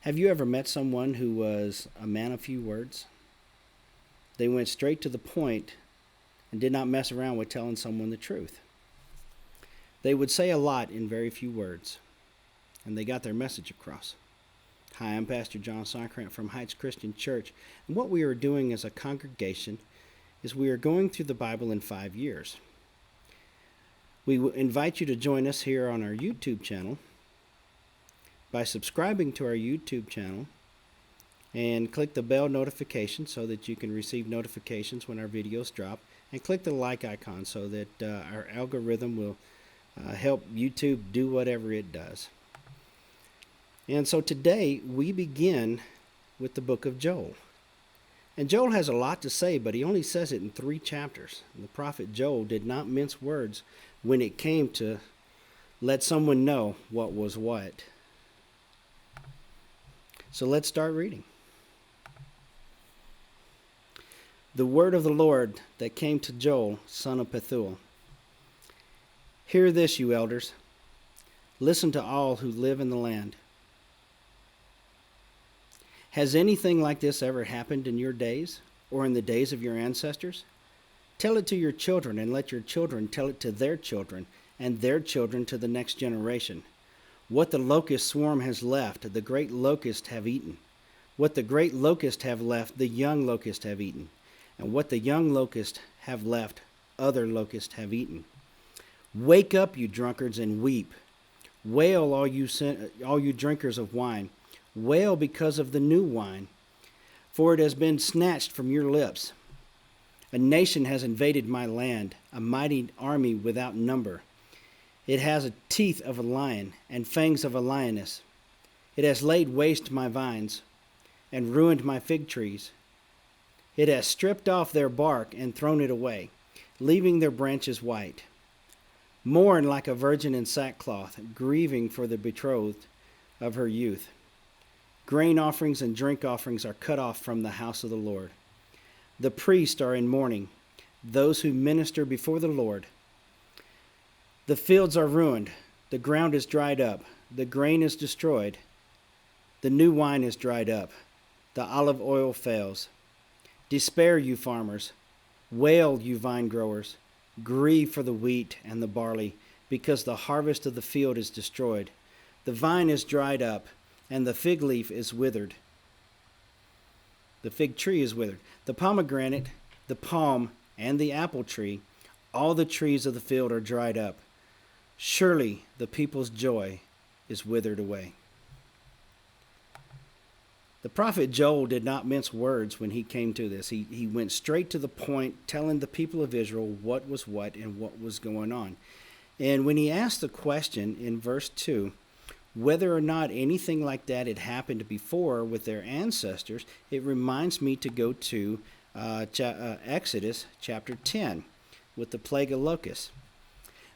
Have you ever met someone who was a man of few words? They went straight to the point and did not mess around with telling someone the truth. They would say a lot in very few words, and they got their message across. Hi, I'm Pastor John Sockrant from Heights Christian Church, and what we are doing as a congregation is we are going through the Bible in 5 years. We invite you to join us here on our YouTube channel by subscribing to our YouTube channel and click the bell notification so that you can receive notifications when our videos drop, and click the like icon so that our algorithm will help YouTube do whatever it does. And so today we begin with the book of Joel. And Joel has a lot to say, but he only says it in 3 chapters. And the prophet Joel did not mince words when it came to let someone know what was what. So let's start reading. The word of the Lord that came to Joel, son of Pethuel. Hear this, you elders. Listen to all who live in the land. Has anything like this ever happened in your days, or in the days of your ancestors? Tell it to your children, and let your children tell it to their children, and their children to the next generation. What the locust swarm has left, the great locust have eaten. What the great locust have left, the young locust have eaten. And what the young locust have left, other locusts have eaten. Wake up, you drunkards, and weep. Wail, all you drinkers of wine. Wail because of the new wine, for it has been snatched from your lips. A nation has invaded my land, a mighty army without number. It has the teeth of a lion and fangs of a lioness. It has laid waste my vines and ruined my fig trees. It has stripped off their bark and thrown it away, leaving their branches white. Mourn like a virgin in sackcloth, grieving for the betrothed of her youth. Grain offerings and drink offerings are cut off from the house of the Lord. The priests are in mourning, those who minister before the Lord. The fields are ruined, the ground is dried up, the grain is destroyed, the new wine is dried up, the olive oil fails. Despair, you farmers, wail, you vine growers, grieve for the wheat and the barley, because the harvest of the field is destroyed. The vine is dried up, and the fig leaf is withered. The fig tree is withered. The pomegranate, the palm, and the apple tree, all the trees of the field are dried up. Surely the people's joy is withered away. The prophet Joel did not mince words when he came to this. He went straight to the point, telling the people of Israel what was what and what was going on. And when he asked the question in verse 2, whether or not anything like that had happened before with their ancestors, it reminds me to go to Exodus chapter 10 with the plague of locusts.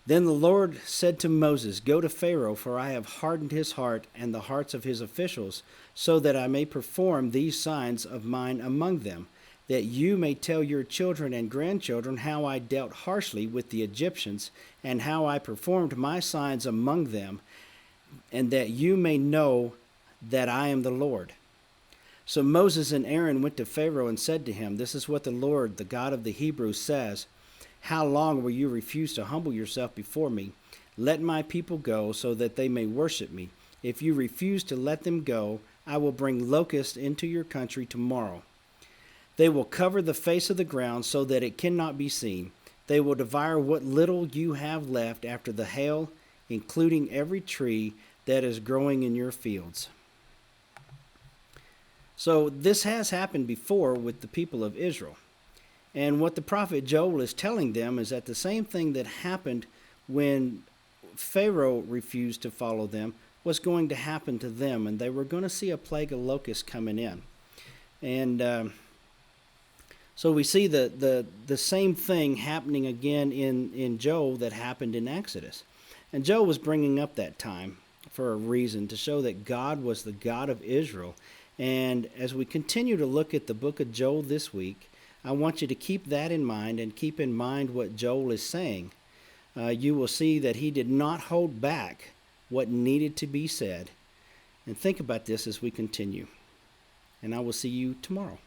Then the Lord said to Moses, Go to Pharaoh, for I have hardened his heart and the hearts of his officials, so that I may perform these signs of mine among them, that you may tell your children and grandchildren how I dealt harshly with the Egyptians, and how I performed my signs among them, and that you may know that I am the Lord. So Moses and Aaron went to Pharaoh and said to him, This is what the Lord, the God of the Hebrews, says. How long will you refuse to humble yourself before me? Let my people go, so that they may worship me. If you refuse to let them go, I will bring locusts into your country tomorrow. They will cover the face of the ground so that it cannot be seen. They will devour what little you have left after the hail, including every tree that is growing in your fields. So this has happened before with the people of Israel. And what the prophet Joel is telling them is that the same thing that happened when Pharaoh refused to follow them was going to happen to them, and they were going to see a plague of locusts coming in. And so we see the same thing happening again in Joel that happened in Exodus. And Joel was bringing up that time for a reason, to show that God was the God of Israel. And as we continue to look at the book of Joel this week, I want you to keep that in mind, and keep in mind what Joel is saying. You will see that he did not hold back what needed to be said. And think about this as we continue. And I will see you tomorrow.